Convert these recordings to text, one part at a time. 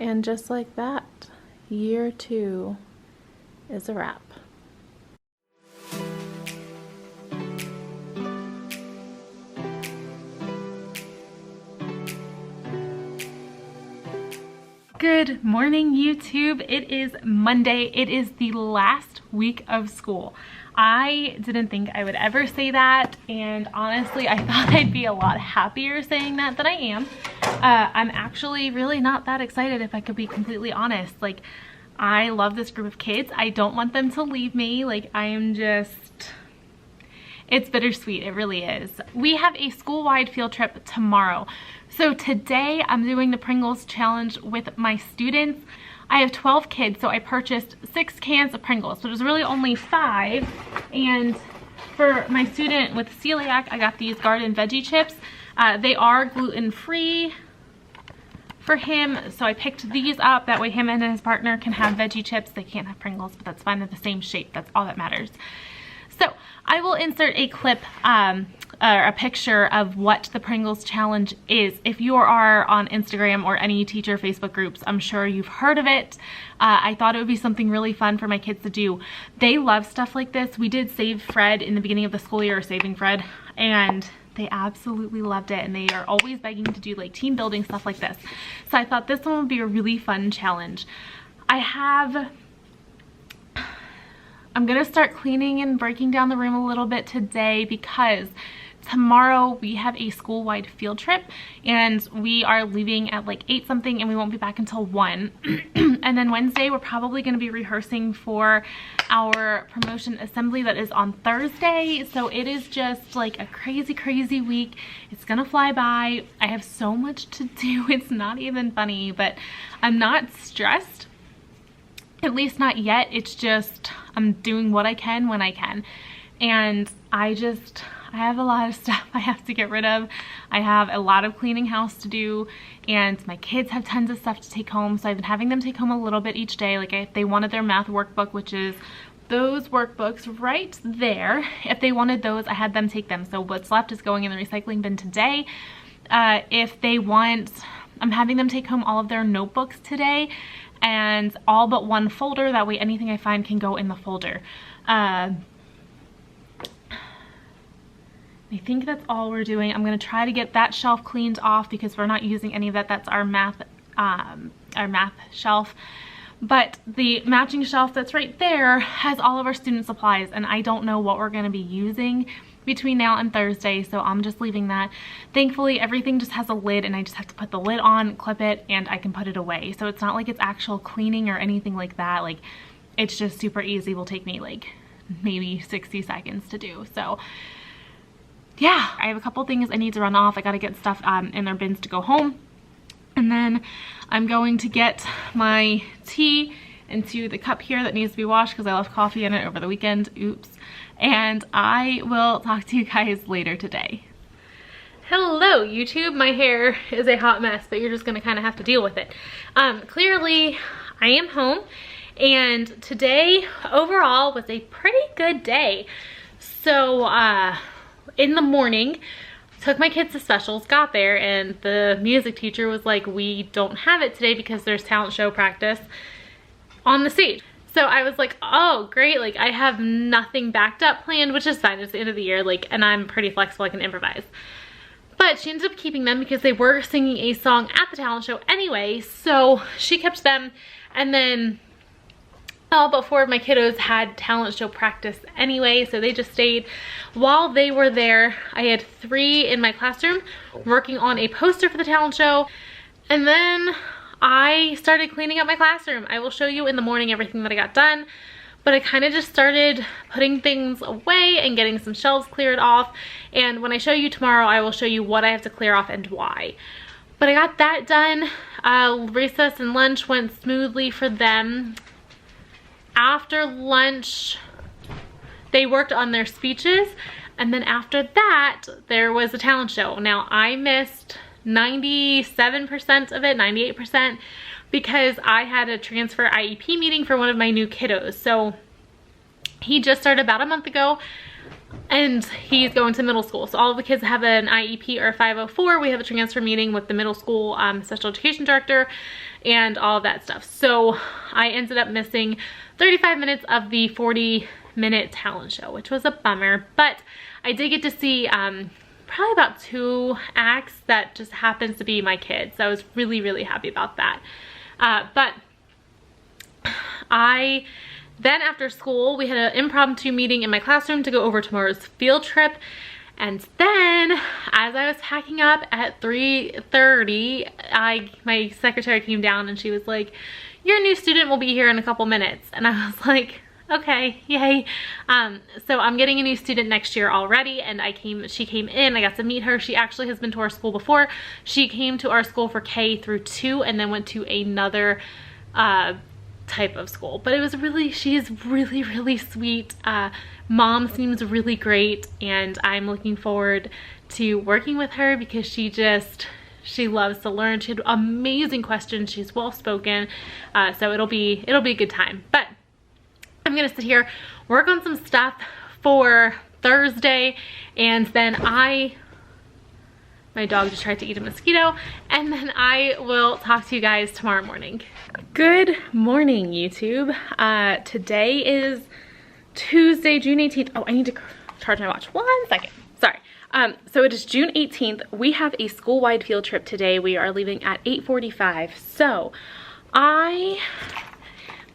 And just like that, year 2 is a wrap. Good morning, YouTube. It is Monday. It is the last week of school. I didn't think I would ever say that, and honestly, I thought I'd be a lot happier saying that than I am. I'm actually really not that excited, if I could be completely honest. Like, I love this group of kids. I don't want them to leave me. Like, I am just... It's bittersweet, it really is. We have a school-wide field trip tomorrow. So today I'm doing the Pringles challenge with my students. I have 12 kids, so I purchased 6 cans of Pringles, which is really only 5. And for my student with celiac, I got these garden veggie chips. They are gluten-free for him, so I picked these up. That way him and his partner can have veggie chips. They can't have Pringles, but that's fine. They're the same shape. That's all that matters. So I will insert a clip or a picture of what the Pringles challenge is. If you are on Instagram or any teacher Facebook groups, I'm sure you've heard of it. I thought it would be something really fun for my kids to do. They love stuff like this. We did Save Fred in the beginning of the school year, Saving Fred, and they absolutely loved it, and they are always begging to do like team building stuff like this. So I thought this one would be a really fun challenge. I'm gonna start cleaning and breaking down the room a little bit today because tomorrow we have a school-wide field trip and we are leaving at like 8 something and we won't be back until 1. And then Wednesday we're probably going to be rehearsing for our promotion assembly that is on Thursday. So it is just like a crazy week. It's gonna fly by. I have so much to do. It's not even funny, but I'm not stressed. At least not yet. It's just I'm doing what I can when I can. And I have a lot of stuff I have to get rid of. I have a lot of cleaning house to do, and my kids have tons of stuff to take home. So I've been having them take home a little bit each day. Like if they wanted their math workbook, which is those workbooks right there. If they wanted those, I had them take them. So what's left is going in the recycling bin today. If they want, I'm having them take home all of their notebooks today, and all but one folder. That way anything I find can go in the folder. I think that's all we're doing. I'm gonna try to get that shelf cleaned off because we're not using any of that. That's our math shelf. But the matching shelf that's right there has all of our student supplies, and I don't know what we're gonna be using between now and Thursday, so I'm just leaving that. Thankfully, everything just has a lid, and I just have to put the lid on, clip it, and I can put it away. So it's not like it's actual cleaning or anything like that. Like, it's just super easy. Will take me like maybe 60 seconds to do. So yeah, I have a couple things I need to run off. I gotta get stuff in their bins to go home. And then I'm going to get my tea into the cup here that needs to be washed because I left coffee in it over the weekend. Oops. And I will talk to you guys later today. Hello, YouTube. My hair is a hot mess, but you're just gonna kind of have to deal with it. Clearly, I am home, and today overall was a pretty good day. So, in the morning, took my kids to specials, got there, and the music teacher was like, we don't have it today because there's talent show practice on the stage. So I was like, oh great, like I have nothing backed up planned, which is fine, it's the end of the year, like, and I'm pretty flexible, I can improvise. But she ended up keeping them because they were singing a song at the talent show anyway, so she kept them. And then all but 4 of my kiddos had talent show practice anyway, so they just stayed. While they were there, I had 3 in my classroom working on a poster for the talent show, and then I started cleaning up my classroom. I will show you in the morning everything that I got done, but I kind of just started putting things away and getting some shelves cleared off, and when I show you tomorrow, I will show you what I have to clear off and why. But I got that done. Recess and lunch went smoothly for them. After lunch, they worked on their speeches, and then after that, there was a talent show. Now, I missed 97% of it, 98%, because I had a transfer IEP meeting for one of my new kiddos. So he just started about a month ago. and he's going to middle school. So all of the kids have an IEP or a 504. We have a transfer meeting with the middle school special education director and all of that stuff. So I ended up missing 35 minutes of the 40-minute talent show, which was a bummer, but I did get to see probably about 2 acts that just happens to be my kids. So I was really, really happy about that. But then after school, we had an impromptu meeting in my classroom to go over tomorrow's field trip. And then as I was packing up at 3:30, my secretary came down and she was like, your new student will be here in a couple minutes. And I was like, okay, yay. So I'm getting a new student next year already, and she came in, I got to meet her. She actually has been to our school before. She came to our school for K through 2 and then went to another type of school, but she is really, really sweet. Mom seems really great, and I'm looking forward to working with her because she loves to learn. She had amazing questions. She's well spoken, so it'll be a good time. But I'm gonna sit here, work on some stuff for Thursday, and then my dog just tried to eat a mosquito, and then I will talk to you guys tomorrow morning. Good morning, YouTube. Today is Tuesday, June 18th. Oh, I need to charge my watch. 1 second. Sorry. So it is June 18th. We have a school-wide field trip today. We are leaving at 8:45. So I'm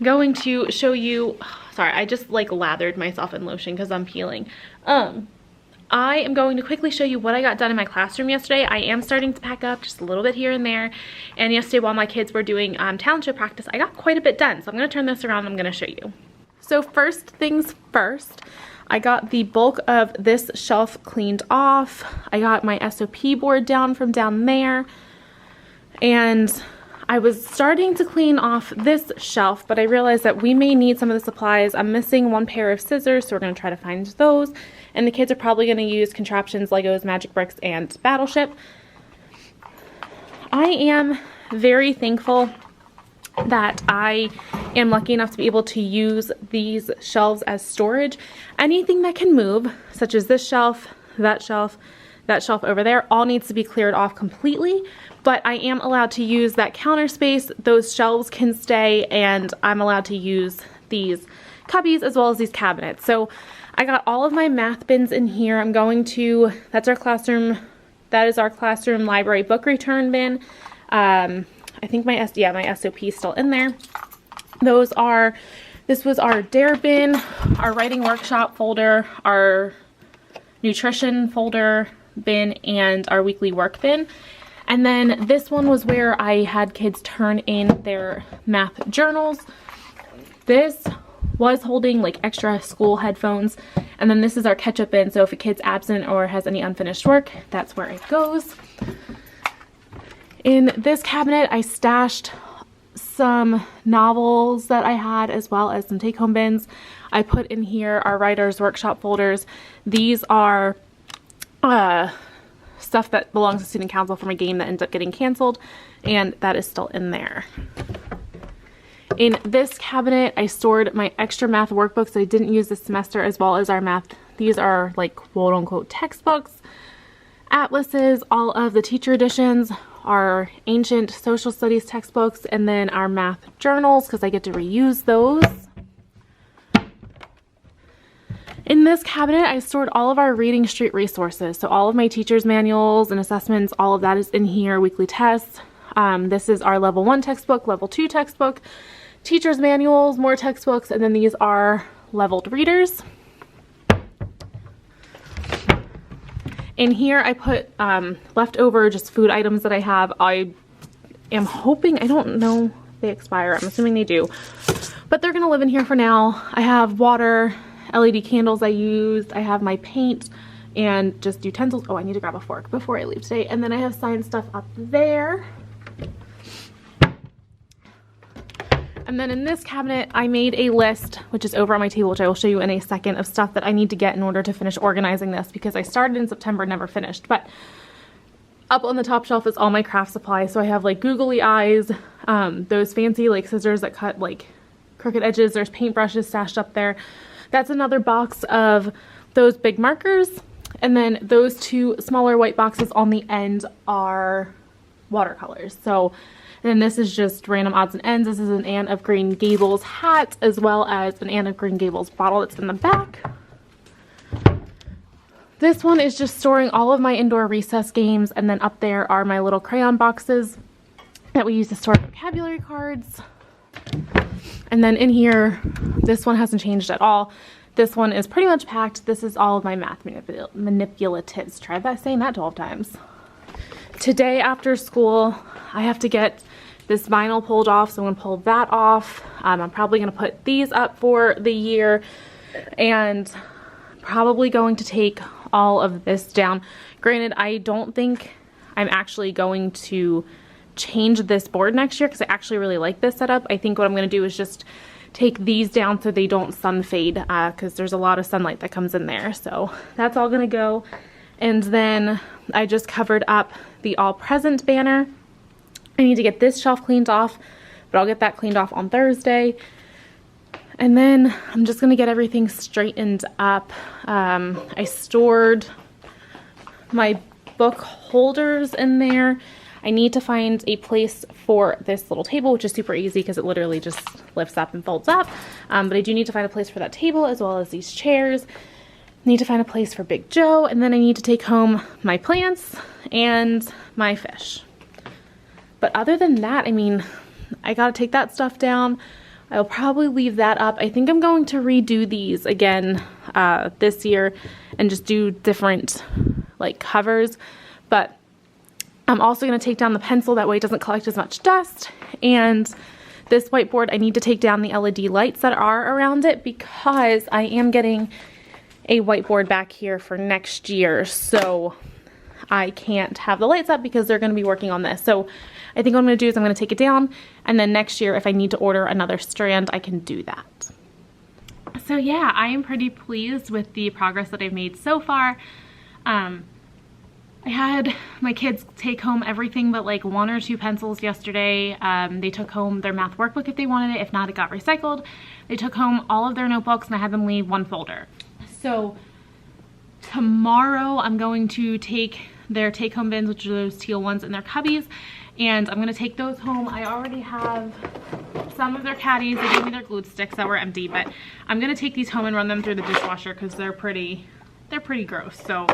going to show you, sorry, I just like lathered myself in lotion because I'm peeling. I am going to quickly show you what I got done in my classroom yesterday. I am starting to pack up just a little bit here and there. And yesterday while my kids were doing talent show practice, I got quite a bit done. So I'm going to turn this around and I'm going to show you. So first things first, I got the bulk of this shelf cleaned off. I got my SOP board down from down there. And I was starting to clean off this shelf, but I realized that we may need some of the supplies. I'm missing 1 pair of scissors, so we're going to try to find those. And the kids are probably going to use contraptions, Legos, Magic Bricks, and Battleship. I am very thankful that I am lucky enough to be able to use these shelves as storage. Anything that can move, such as this shelf, that shelf over there, all needs to be cleared off completely. But I am allowed to use that counter space. Those shelves can stay, and I'm allowed to use these cubbies as well as these cabinets. So I got all of my math bins in here. That's our classroom, that is our classroom library book return bin. I think my SOP is still in there. This was our DARE bin, our writing workshop folder, our nutrition folder bin, and our weekly work bin. And then this one was where I had kids turn in their math journals. This was holding like extra school headphones. And then this is our catch-up bin, so if a kid's absent or has any unfinished work, that's where it goes. In this cabinet, I stashed some novels that I had, as well as some take-home bins. I put in here our writer's workshop folders. These are stuff that belongs to student council from a game that ends up getting canceled, and that is still in there. In this cabinet, I stored my extra math workbooks that I didn't use this semester, as well as our math. These are like quote-unquote textbooks, atlases, all of the teacher editions, our ancient social studies textbooks, and then our math journals, because I get to reuse those. In this cabinet, I stored all of our Reading Street resources. So all of my teacher's manuals and assessments, all of that is in here, weekly tests. This is our level 1 textbook, level 2 textbook, teacher's manuals, more textbooks, and then these are leveled readers. In here, I put leftover just food items that I have. I am hoping, I don't know, they expire. I'm assuming they do, but they're gonna live in here for now. I have water, LED candles I used, I have my paint, and just utensils. Oh, I need to grab a fork before I leave today. And then I have science stuff up there. And then in this cabinet, I made a list, which is over on my table, which I will show you in a second, of stuff that I need to get in order to finish organizing this, because I started in September, never finished. But up on the top shelf is all my craft supplies. So I have like googly eyes, those fancy like scissors that cut like crooked edges. There's paintbrushes stashed up there. That's another box of those big markers, and then those 2 smaller white boxes on the end are watercolors. So, and then this is just random odds and ends. This is an Anne of Green Gables hat, as well as an Anne of Green Gables bottle that's in the back. This one is just storing all of my indoor recess games, and then up there are my little crayon boxes that we use to store vocabulary cards. And then in here, this one hasn't changed at all. This one is pretty much packed. This is all of my math manipulatives. Try that, saying that 12 times. Today after school, I have to get this vinyl pulled off, so I'm gonna pull that off. I'm probably gonna put these up for the year, and probably going to take all of this down. Granted, I don't think I'm actually going to change this board next year because I actually really like this setup. I think what I'm going to do is just take these down so they don't sun fade, because there's a lot of sunlight that comes in there. So that's all going to go. And then I just covered up the all present banner. I need to get this shelf cleaned off, but I'll get that cleaned off on Thursday. And then I'm just going to get everything straightened up. I stored my book holders in there. I need to find a place for this little table, which is super easy because it literally just lifts up and folds up. But I do need to find a place for that table, as well as these chairs. Need to find a place for Big Joe, and then I need to take home my plants and my fish. But other than that, I mean, I gotta take that stuff down. I'll probably leave that up. I think I'm going to redo these again this year and just do different like covers. But I'm also going to take down the pencil, that way it doesn't collect as much dust. And this whiteboard, I need to take down the LED lights that are around it, because I am getting a whiteboard back here for next year. So I can't have the lights up because they're going to be working on this. So I think what I'm going to do is I'm going to take it down, and then next year if I need to order another strand, I can do that. So yeah, I am pretty pleased with the progress that I've made so far. I had my kids take home everything but like 1 or 2 pencils yesterday. They took home their math workbook if they wanted it. If not, it got recycled. They took home all of their notebooks, and I had them leave 1 folder. So tomorrow I'm going to take their take-home bins, which are those teal ones, in their cubbies, and I'm going to take those home. I already have some of their caddies. They gave me their glue sticks that were empty, but I'm going to take these home and run them through the dishwasher because they're pretty gross. So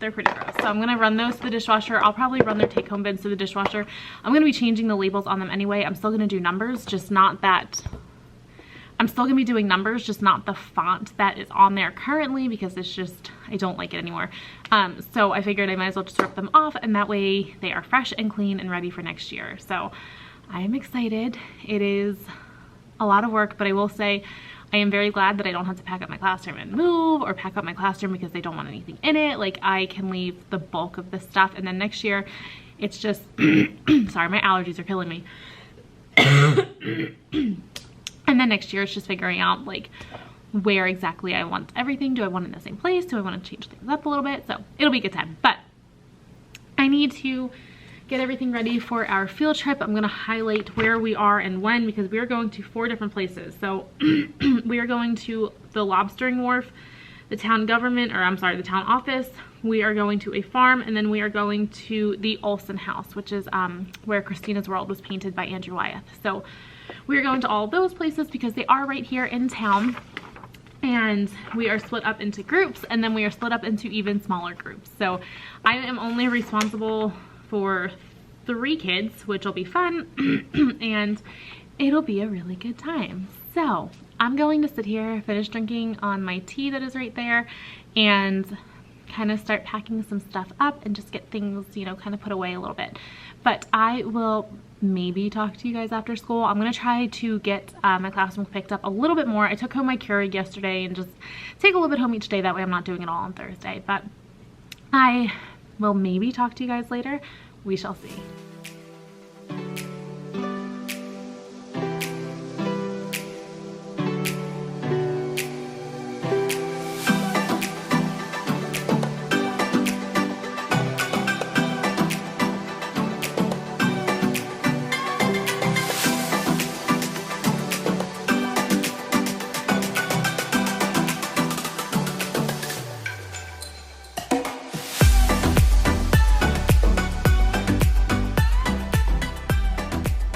they're pretty gross. So I'm going to run those to the dishwasher. I'll probably run their take-home bins to the dishwasher. I'm going to be changing the labels on them anyway. I'm still going to do numbers, just not that. I'm still going to be doing numbers, just not the font that is on there currently, because it's just, I don't like it anymore. So I figured I might as well just rip them off, and that way they are fresh and clean and ready for next year. So I am excited. It is a lot of work, but I will say I am very glad that I don't have to pack up my classroom and move, or pack up my classroom because they don't want anything in it. Like, I can leave the bulk of this stuff, and then next year it's just sorry, my allergies are killing me. And then next year it's just figuring out like where exactly I want everything. Do I want it in the same place? Do I want to change things up a little bit? So it'll be a good time. But I need to get everything ready for our field trip. I'm going to highlight where we are and when, because we are going to 4 different places. So we are going to the lobstering wharf, the town government, or I'm sorry, the town office. We are going to a farm, and then we are going to the Olson house, which is where Christina's World was painted by Andrew Wyeth. So we are going to all those places because they are right here in town, and we are split up into groups, and then we are split up into even smaller groups. So I am only responsible for 3 kids, which will be fun, and it'll be a really good time. So I'm going to sit here, finish drinking on my tea that is right there, and kind of start packing some stuff up and just get things, you know, kind of put away a little bit. But I will maybe talk to you guys after school. I'm going to try to get my classroom picked up a little bit more. I took home my Keurig yesterday, and just take a little bit home each day. That way I'm not doing it all on Thursday. But I will maybe talk to you guys later. We shall see.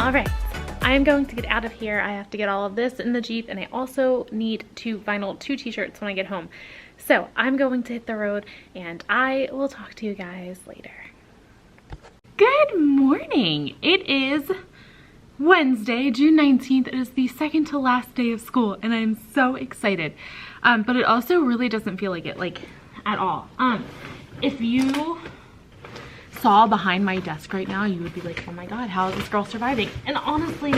All right, I am going to get out of here. I have to get all of this in the Jeep, and I also need to vinyl 2 t-shirts when I get home. So I'm going to hit the road, and I will talk to you guys later. Good morning. It is Wednesday, June 19th. It is the second to last day of school, and I'm so excited. But it also really doesn't feel like it, at all. If you saw behind my desk right now, you would be like, oh my god, how is this girl surviving? And honestly,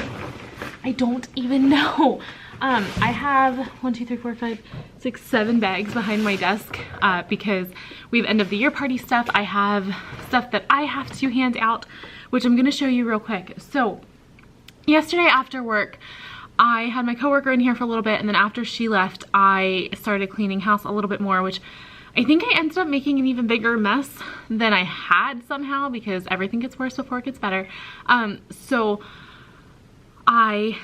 I don't even know. I have 1, 2, 3, 4, 5, 6, 7 bags behind my desk because we have end of the year party stuff. I have stuff that I have to hand out, which I'm gonna show you real quick. So yesterday after work, I had my coworker in here for a little bit, and then after she left, I started cleaning house a little bit more, which I think I ended up making an even bigger mess than I had somehow, because everything gets worse before it gets better. So I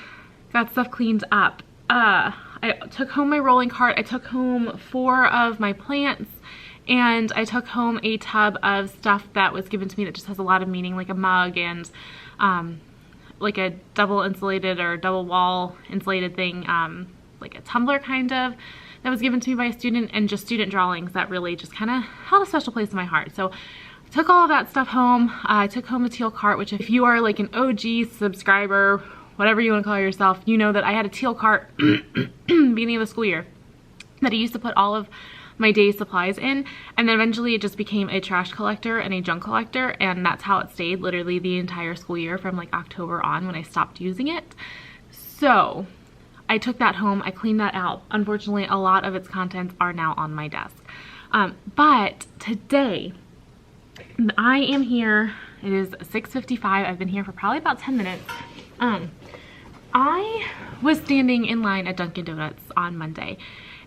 got stuff cleaned up. I took home my rolling cart. I took home 4 of my plants, and I took home a tub of stuff that was given to me that just has a lot of meaning, like a mug and like a double insulated or double wall insulated thing, like a tumbler kind of, that was given to me by a student, and just student drawings that really just kind of held a special place in my heart. So I took all of that stuff home. I took home a teal cart, which if you are like an OG subscriber, whatever you want to call yourself, you know that I had a teal cart beginning of the school year that I used to put all of my day's supplies in, and then eventually it just became a trash collector and a junk collector, and that's how it stayed literally the entire school year from like October on when I stopped using it. So I took that home, I cleaned that out. Unfortunately, a lot of its contents are now on my desk. But today, I am here, it is 6:55, I've been here for probably about 10 minutes. I was standing in line at Dunkin' Donuts on Monday,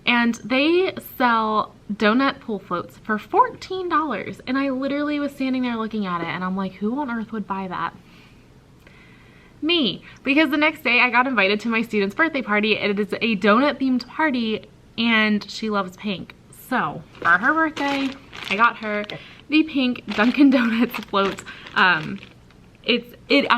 and they sell donut pool floats for $14, and I literally was standing there looking at it, and I'm like, who on earth would buy that? Me, because the next day I got invited to my student's birthday party. It is a donut themed party, and she loves pink. So for her birthday, I got her the pink Dunkin' Donuts float. I'm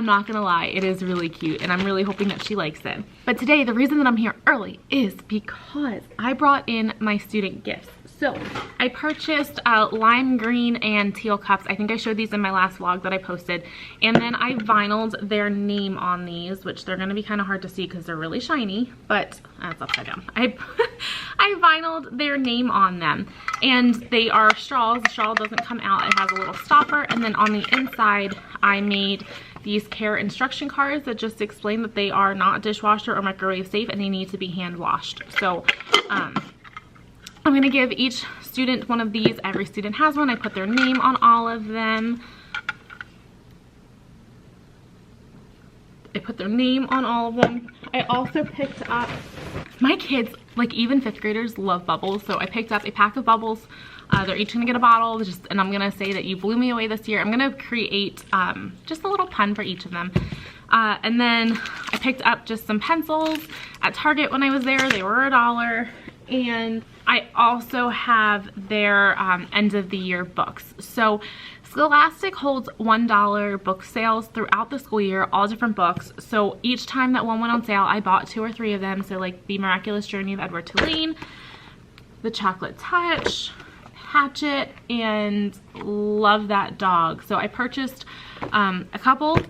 not gonna lie, it is really cute, and I'm really hoping that she likes it. But today, the reason that I'm here early is because I brought in my student gifts. So I purchased lime green and teal cups. I think I showed these in my last vlog that I posted. And then I vinyled their name on these, which they're gonna be kind of hard to see because they're really shiny, but that's upside down. I vinyled their name on them. And they are straws. The straw doesn't come out. It has a little stopper. And then on the inside, I made these care instruction cards that just explain that they are not dishwasher or microwave safe, and they need to be hand washed. So I'm gonna give each student one of these. Every student has one. I put their name on all of them. I put their name on all of them. I also picked up, my kids, like even 5th graders, love bubbles. So I picked up a pack of bubbles. They're each gonna get a bottle, and I'm gonna say that you blew me away this year. I'm gonna create just a little pun for each of them. And then I picked up just some pencils at Target when I was there. They were $1. And I also have their end of the year books. So Scholastic holds $1 book sales throughout the school year, all different books. So each time that one went on sale, I bought 2 or 3 of them. So like The Miraculous Journey of Edward Tulane, The Chocolate Touch, Hatchet, and Love That Dog. So I purchased a couple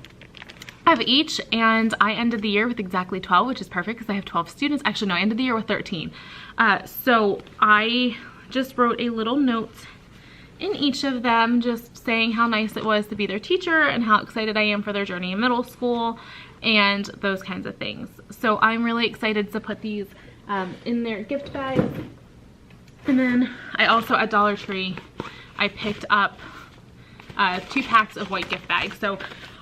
of each, and I ended the year with exactly 12, which is perfect because I have 12 students. Actually, no, I ended the year with 13. So I just wrote a little note in each of them just saying how nice it was to be their teacher and how excited I am for their journey in middle school and those kinds of things. So I'm really excited to put these in their gift bags. And then I also, at Dollar Tree, I picked up 2 packs of white gift bags. So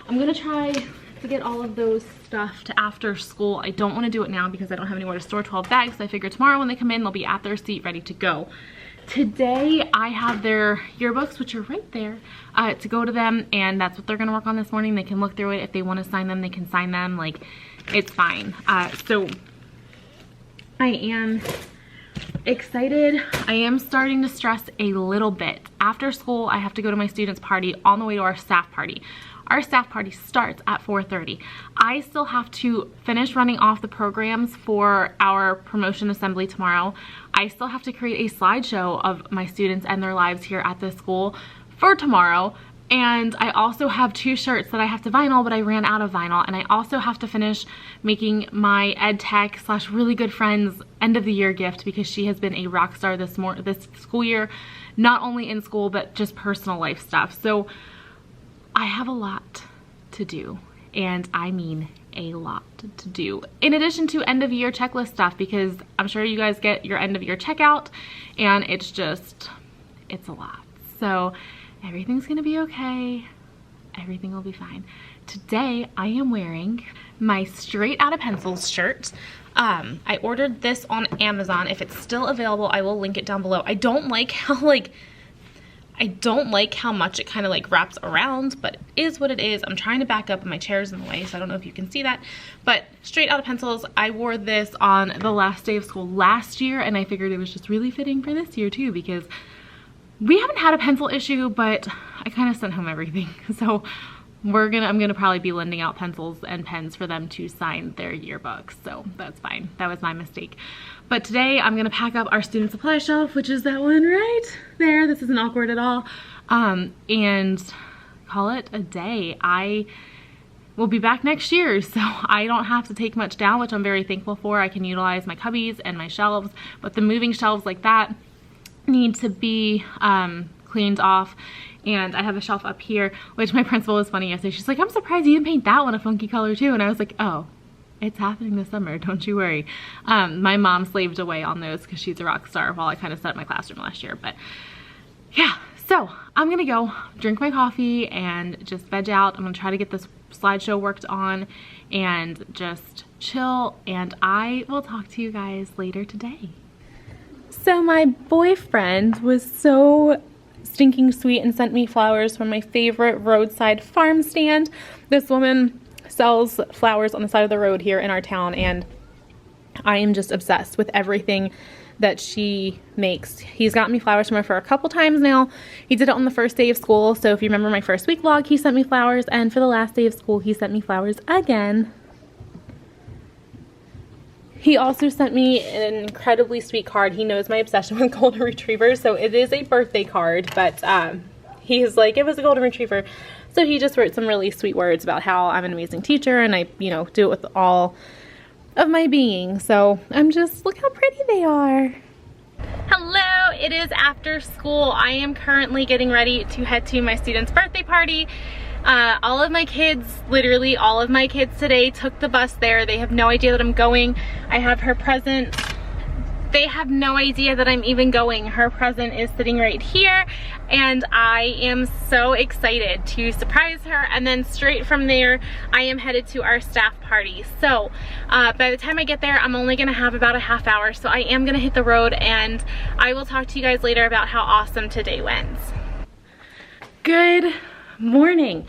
I'm gonna try to get all of those stuffed after school. I don't want to do it now because I don't have anywhere to store 12 bags. So I figure tomorrow when they come in, they'll be at their seat ready to go. Today I have their yearbooks, which are right there, to go to them, and that's what they're gonna work on this morning. They can look through it. If they want to sign them, they can sign them. Like, it's fine. So I am excited. I am starting to stress a little bit. After school, I have to go to my students' party on the way to our staff party. our staff party starts at 4:30. I still have to finish running off the programs for our promotion assembly tomorrow. I still have to create a slideshow of my students and their lives here at this school for tomorrow. And I also have 2 shirts that I have to vinyl, but I ran out of vinyl. And I also have to finish making my ed tech / really good friends end of the year gift, because she has been a rock star this school year, not only in school, but just personal life stuff. So I have a lot to do, and I mean a lot to do, in addition to end of year checklist stuff, because I'm sure you guys get your end of year checkout, and it's a lot. So everything's gonna be okay. Everything will be fine. Today I am wearing my Straight Outta Pencils shirt. I ordered this on Amazon. If it's still available, I will link it down below. I don't like how much it kind of like wraps around, but it is what it is. I'm trying to back up and my chair's in the way, so I don't know if you can see that. But Straight Outta Pencils, I wore this on the last day of school last year, and I figured it was just really fitting for this year too, because we haven't had a pencil issue, but I kind of sent home everything. So I'm gonna probably be lending out pencils and pens for them to sign their yearbooks. So that's fine. That was my mistake. But today I'm gonna pack up our student supply shelf, which is that one right there. This isn't awkward at all. And call it a day. I will be back next year, so I don't have to take much down, which I'm very thankful for. I can utilize my cubbies and my shelves, but the moving shelves like that need to be cleaned off. And I have a shelf up here, which my principal was funny yesterday. She's like, I'm surprised you didn't paint that one a funky color too. And I was like, oh, it's happening this summer, don't you worry. My mom slaved away on those because she's a rock star while I kind of set up my classroom last year. But yeah, so I'm gonna go drink my coffee and just veg out. I'm gonna try to get this slideshow worked on and just chill. And I will talk to you guys later today. So my boyfriend was so stinking sweet and sent me flowers from my favorite roadside farm stand. This woman sells flowers on the side of the road here in our town, and I am just obsessed with everything that she makes. He's gotten me flowers from her for a couple times now. He did it on the first day of school, so if you remember my first week vlog, he sent me flowers, and for the last day of school, he sent me flowers again. He also sent me an incredibly sweet card. He knows my obsession with golden retrievers, so it is a birthday card, but he's like, it was a golden retriever. So he just wrote some really sweet words about how I'm an amazing teacher, and I, do it with all of my being. So I'm just, look how pretty they are. Hello, it is after school. I am currently getting ready to head to my student's birthday party. All of my kids, literally all of my kids today took the bus there. They have no idea that I'm going. I have her present. They have no idea that I'm even going. Her present is sitting right here, and I am so excited to surprise her. And then straight from there, I am headed to our staff party. So by the time I get there, I'm only gonna have about a half hour. So I am gonna hit the road, and I will talk to you guys later about how awesome today went. Good morning.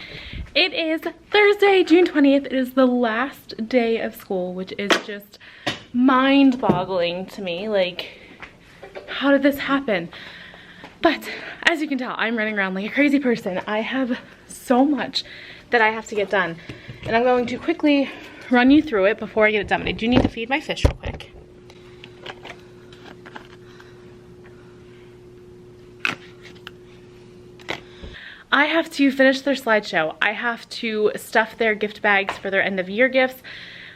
It is Thursday, June 20th. It is the last day of school, which is just mind-boggling to me. Like, how did this happen? But as you can tell, I'm running around like a crazy person. I have so much that I have to get done, and I'm going to quickly run you through it before I get it done. But I do need to feed my fish real quick. I have to finish their slideshow. I have to stuff their gift bags for their end of year gifts.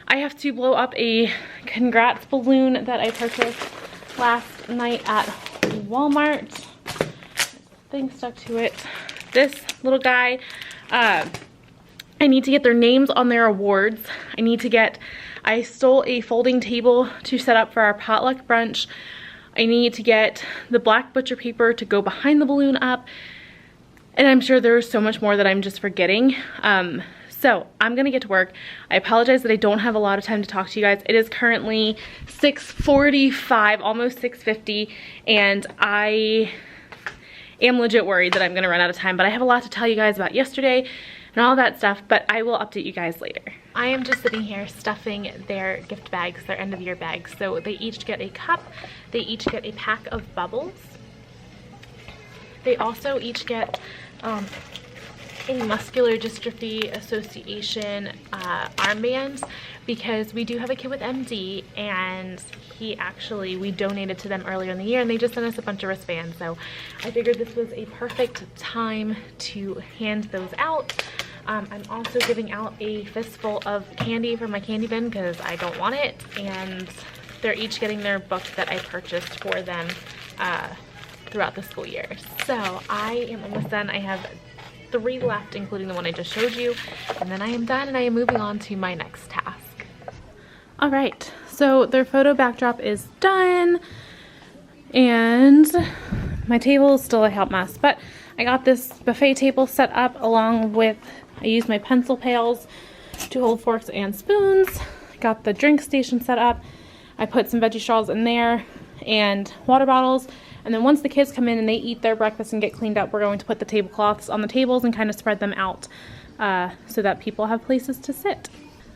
I have to blow up a congrats balloon that I purchased last night at Walmart. Thing stuck to it. This little guy, I need to get their names on their awards. I stole a folding table to set up for our potluck brunch. I need to get the black butcher paper to go behind the balloon up. And I'm sure there's so much more that I'm just forgetting. So I'm gonna get to work. I apologize that I don't have a lot of time to talk to you guys. It is currently 6:45, almost 6:50, and I am legit worried that I'm gonna run out of time, but I have a lot to tell you guys about yesterday and all that stuff, but I will update you guys later. I am just sitting here stuffing their gift bags, their end of year bags. So they each get a cup, they each get a pack of bubbles. They also each get a Muscular Dystrophy Association armband because we do have a kid with MD, and we donated to them earlier in the year, and they just sent us a bunch of wristbands. So I figured this was a perfect time to hand those out. I'm also giving out a fistful of candy from my candy bin because I don't want it, and they're each getting their book that I purchased for them throughout the school year. So I am almost done. I have 3 left, including the one I just showed you, and then I am done and I am moving on to my next task. All right, so their photo backdrop is done, and my table is still a hot mess, but I got this buffet table set up along with, I used my pencil pails to hold forks and spoons. Got the drink station set up. I put some veggie straws in there and water bottles. And then once the kids come in and they eat their breakfast and get cleaned up, we're going to put the tablecloths on the tables and kind of spread them out so that people have places to sit.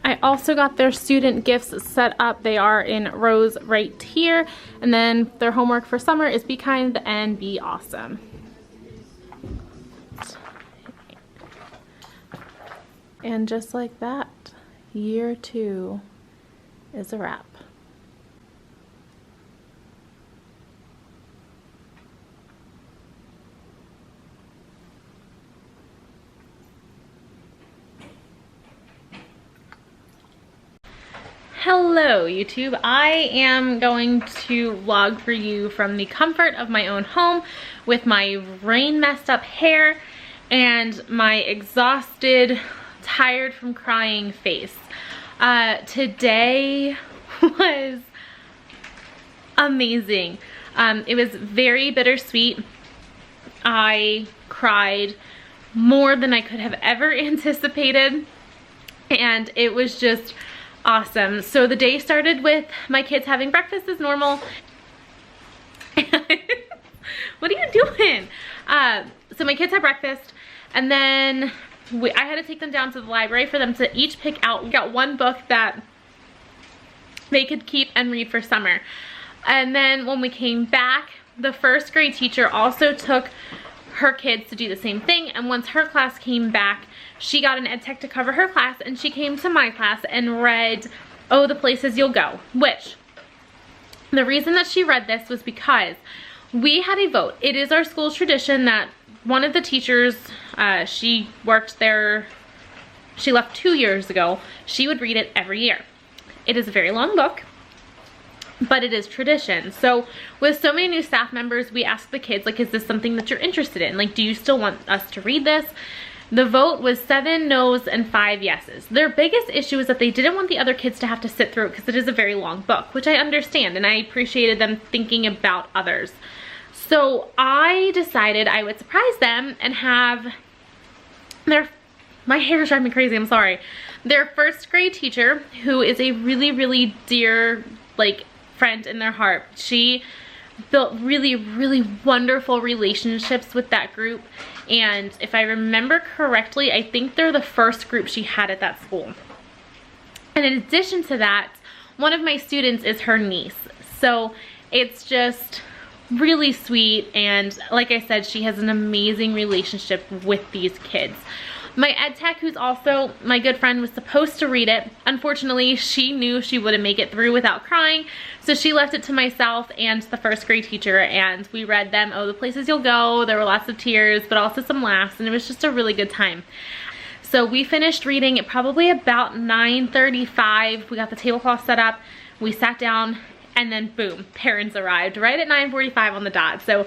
I also got their student gifts set up. They are in rows right here. And then their homework for summer is be kind and be awesome. And just like that, year 2 is a wrap. Hello YouTube, I am going to vlog for you from the comfort of my own home with my rain messed up hair and my exhausted, tired from crying face. Today was amazing. It was very bittersweet. I cried more than I could have ever anticipated, and it was just awesome. So the day started with my kids having breakfast as normal. What are you doing? So my kids had breakfast, and then I had to take them down to the library for them to each pick out. We got one book that they could keep and read for summer. And then when we came back, the first grade teacher also took her kids to do the same thing, and once her class came back, she got an ed tech to cover her class, and she came to my class and read Oh, the Places You'll Go, which the reason that she read this was because we had a vote. It is our school's tradition that one of the teachers, she worked there, she left 2 years ago, she would read it every year. It is a very long book, but it is tradition. So with so many new staff members, we asked the kids, like, is this something that you're interested in? Like, do you still want us to read this? The vote was 7 no's and 5 yeses. Their biggest issue is that they didn't want the other kids to have to sit through it because it is a very long book, which I understand, and I appreciated them thinking about others. So I decided I would surprise them and have my hair is driving me crazy, I'm sorry. Their first grade teacher, who is a really, really dear, like, friend in their heart. She built really, really wonderful relationships with that group. And if I remember correctly, I think they're the first group she had at that school. And in addition to that, one of my students is her niece. So it's just really sweet, and like I said, she has an amazing relationship with these kids. My ed tech, who's also my good friend, was supposed to read it. Unfortunately, she knew she wouldn't make it through without crying, so she left it to myself and the first grade teacher, and we read them Oh, the Places You'll Go. There were lots of tears, but also some laughs, and it was just a really good time. So we finished reading at probably about 9:35. We got the tablecloth set up, we sat down, and then boom, parents arrived right at 9:45 on the dot. So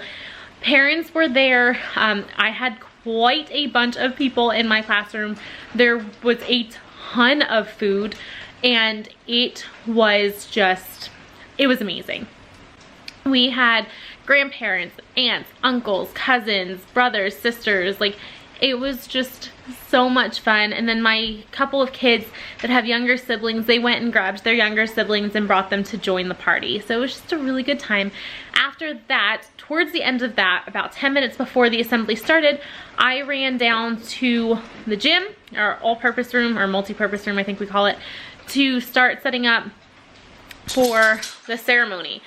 parents were there. I had quite a bunch of people in my classroom. There was a ton of food, and it was amazing. We had grandparents, aunts, uncles, cousins, brothers, sisters. Like, it was just so much fun. And then my couple of kids that have younger siblings, they went and grabbed their younger siblings and brought them to join the party. So it was just a really good time. After that, towards the end of that, about 10 minutes before the assembly started, I ran down to the gym, our all-purpose room, or multi-purpose room, I think we call it, to start setting up for the ceremony.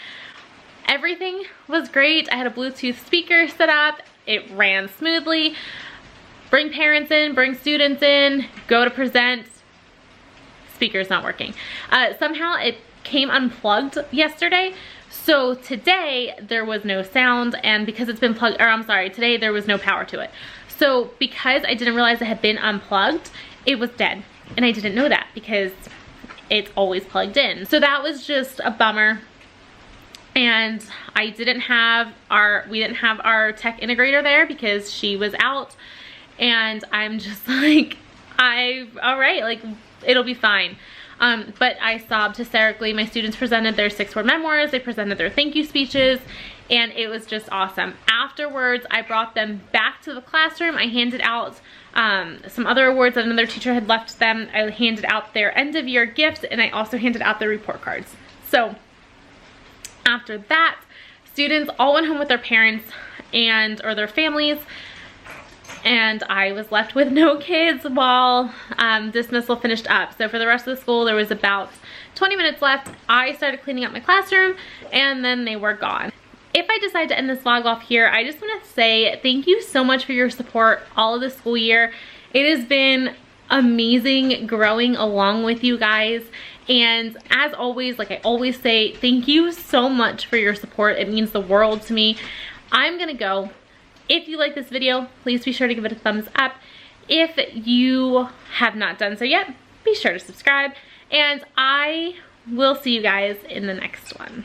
Everything was great. I had a Bluetooth speaker set up. It ran smoothly. bring parents in, bring students in, go to present. Speaker's not working. Somehow it came unplugged yesterday. So today there was no sound, and because it's been plugged, or I'm sorry, today there was no power to it. So because I didn't realize it had been unplugged, it was dead. And I didn't know that because it's always plugged in. So that was just a bummer. And we didn't have our tech integrator there because she was out. And I'm just like, all right, like it'll be fine. But I sobbed hysterically. My students presented their 6-word memoirs, they presented their thank you speeches, and it was just awesome. Afterwards, I brought them back to the classroom. I handed out some other awards that another teacher had left them. I handed out their end of year gifts, and I also handed out their report cards. So after that, students all went home with their parents or their families, and I was left with no kids while dismissal finished up. So for the rest of the school, there was about 20 minutes left. I started cleaning up my classroom, and then they were gone. If I decide to end this vlog off here, I just want to say thank you so much for your support all of the school year. It has been amazing growing along with you guys. And as always, like I always say, thank you so much for your support. It means the world to me. I'm gonna go. If you like this video, please be sure to give it a thumbs up. If you have not done so yet, be sure to subscribe. And I will see you guys in the next one.